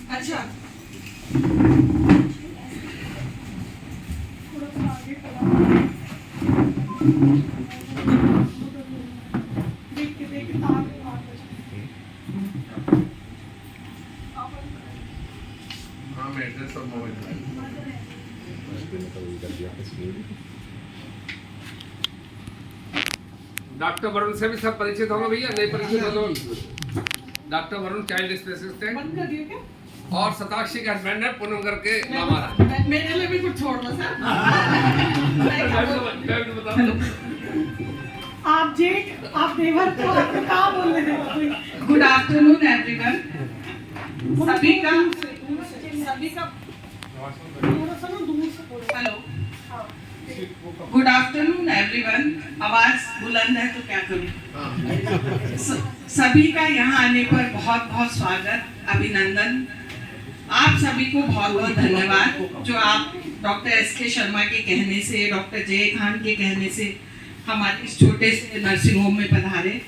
अच्छा हाँ मैं एड्रेस और मोबाइल डॉक्टर वरुण से भी सब परिचित होंगे भैया, नहीं परिचित हो तो डॉक्टर वरुण चाइल्ड स्पेशलिस्ट है बंद कर दियो क्या? और शताक्षी का हस्बैंड है पूनम करके मामा रहा। मेरे लिए भी कुछ छोड़ दो सर। आप जेठ आप देवर तो आपको कहाँ बोलने देते? Good afternoon everyone. सभी का थोड़ा सा ना दूर से बोलो। Hello, good afternoon everyone. आवाज बुलंद है तो क्या करूं। सभी का यहाँ आने पर बहुत बहुत स्वागत, अभिनंदन। आप सभी को बहुत बहुत धन्यवाद जो आप डॉक्टर एस.के. शर्मा के कहने से, डॉक्टर जय खान के कहने से हमारे इस छोटे से नर्सिंग होम में पधारे।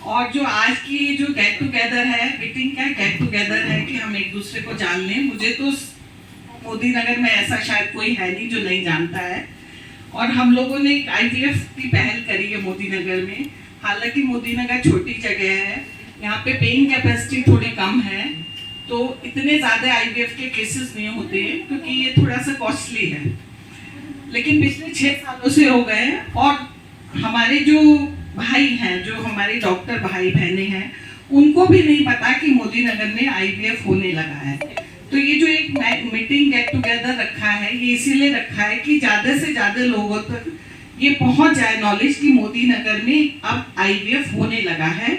और जो आज की जो गेट टुगेदर है, मीटिंग का गेट टुगेदर है कि हम एक दूसरे को जान लें। मुझे तो मोदी नगर में ऐसा शायद कोई है नहीं जो नहीं जानता है। और हम लोगों ने एक IVF की पहल करी है मोदी नगर में। हालांकि मोदी नगर छोटी जगह है, यहाँ पे पेइंग कैपेसिटी थोड़ी कम है, तो इतने ज़्यादा IVF के केसेस नहीं होते हैं क्योंकि ये थोड़ा सा कॉस्टली है। लेकिन पिछले 6 सालों से हो गए और हमारे जो भाई हैं, जो हमारे डॉक्टर भाई बहनें हैं, उनको भी नहीं पता कि मोदी नगर में IVF होने लगा है। तो ये जो एक मीटिंग गेट टुगेदर रखा है, ये इसीलिए रखा है कि ज़्यादा से ज़्यादा लोगों तक ये पहुंच जाए नॉलेज कि मोदी नगर में अब IVF होने लगा है।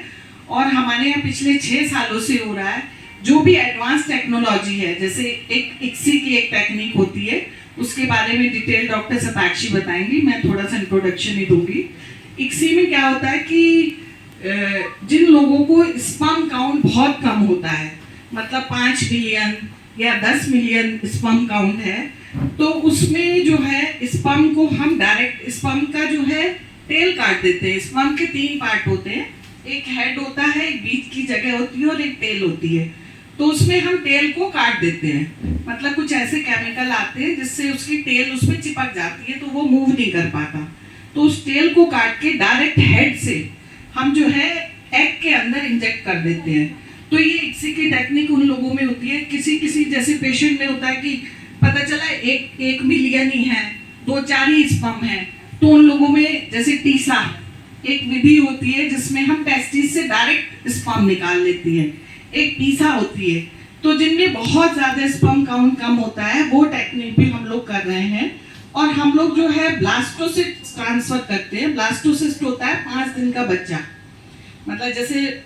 और हमारे यहाँ पिछले 6 सालों से हो रहा है। जो भी एडवांस टेक्नोलॉजी है, जैसे एक ICSI की एक टेक्निक होती है, उसके बारे में डिटेल डॉक्टर शताक्षी बताएंगी, मैं थोड़ा सा इंट्रोडक्शन ही दूंगी। ICSI में क्या होता है कि जिन लोगों को स्पर्म काउंट बहुत कम होता है, मतलब 5 मिलियन या 10 मिलियन स्पर्म काउंट है, तो उसमें जो है स्पर्म को हम डायरेक्ट स्पर्म का जो है टेल काट देते हैं। स्पर्म के 3 पार्ट होते हैं, एक हेड होता है, एक बीच की जगह होती है और एक टेल होती है। तो उसमें हम टेल को काट देते हैं, मतलब कुछ ऐसे केमिकल आते हैं जिससे उसकी टेल उसमें चिपक जाती है तो वो मूव नहीं कर पाता। तो उस टेल को काट के डायरेक्ट हेड से हम जो है एग के अंदर इंजेक्ट कर देते हैं। तो ये ICSI की टेक्निक उन लोगों में होती है। किसी किसी जैसे पेशेंट में होता है कि पता चला एक मिलियन ही है, 2-4 ही स्पर्म है, तो उन लोगों में जैसे टीसा एक विधि होती है जिसमें हम टेस्टिस से डायरेक्ट स्पर्म निकाल लेती है, एक टीसा होती है। तो जिनमें बहुत ज्यादा स्पर्म काउंट कम होता है वो टेक्निक भी हम लोग कर रहे हैं। और हम लोग जो है ब्लास्टोसिस्ट ट्रांसफर करते हैं। ब्लास्टोसिस्ट होता है 5 दिन का बच्चा, मतलब जैसे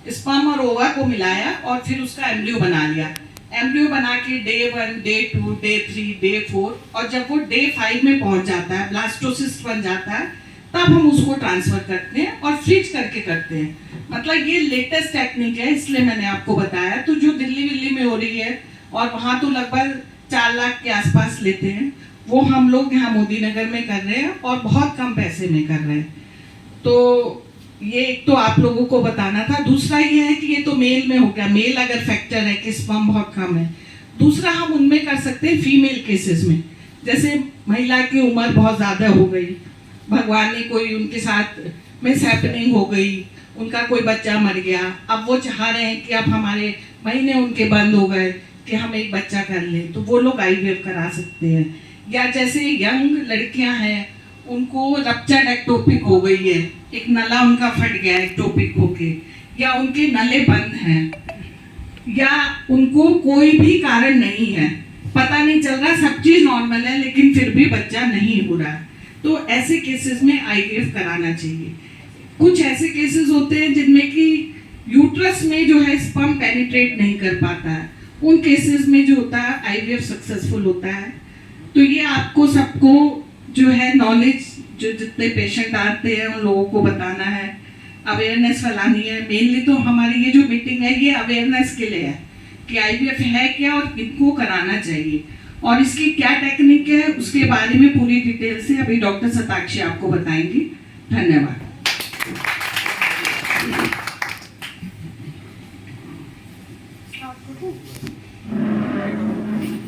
स्पर्म और ओवा को मिलाया और फिर उसका एम्ब्रियो बना लिया। एम्ब्रियो बना के डे 1, डे 2, डे 3, डे 4 और जब वो डे 5 में पहुंच जाता है, ब्लास्टोसिस्ट बन जाता है, तब हम उसको ट्रांसफर करते हैं और फ्रीज करके करते हैं। मतलब ये लेटेस्ट टेक्निक है, इसलिए मैंने आपको बताया। तो जो दिल्ली में हो रही है और वहाँ तो लगभग 4 लाख के आसपास लेते हैं, वो हम लोग यहाँ मोदी नगर में कर रहे हैं और बहुत कम पैसे में कर रहे हैं। तो ये एक तो आप लोगों को बताना था। दूसरा ये है कि ये तो मेल में हो गया, मेल अगर फैक्टर है कि स्पर्म बहुत कम है। दूसरा हम उनमें कर सकते हैं फीमेल केसेस में, जैसे महिला की उम्र बहुत ज़्यादा हो गई, भगवान ने कोई उनके साथ मिस हैपनिंग हो गई, उनका कोई बच्चा मर गया, अब वो चाह रहे हैं कि अब हमारे महीने उनके बंद हो गए कि हम एक बच्चा कर लें, तो वो लोग IVF करा सकते हैं। या जैसे यंग लड़कियां हैं, उनको रप्चर्ड एक्टोपिक हो गई है, एक नला उनका फट गया एक्टोपिक होके, या उनके नले बंद हैं, या उनको कोई भी कारण नहीं है, पता नहीं चल रहा, सब चीज नॉर्मल है लेकिन फिर भी बच्चा नहीं हो रहा, तो ऐसे केसेस में IVF कराना चाहिए। कुछ ऐसे केसेस होते हैं जिनमें कि यूट्रस में जो है स्पर्म पेनिट्रेट नहीं कर पाता है, उन केसेस में जो होता है IVF सक्सेसफुल होता है। तो ये आपको सबको जो है नॉलेज, जो जितने पेशेंट आते हैं उन लोगों को बताना है, अवेयरनेस फैलानी है। मेनली तो हमारी ये जो मीटिंग है ये अवेयरनेस के लिए है कि IVF है क्या और किनको कराना चाहिए और इसकी क्या टेक्निक है, उसके बारे में पूरी डिटेल से अभी डॉक्टर शताक्षी आपको बताएंगी। धन्यवाद।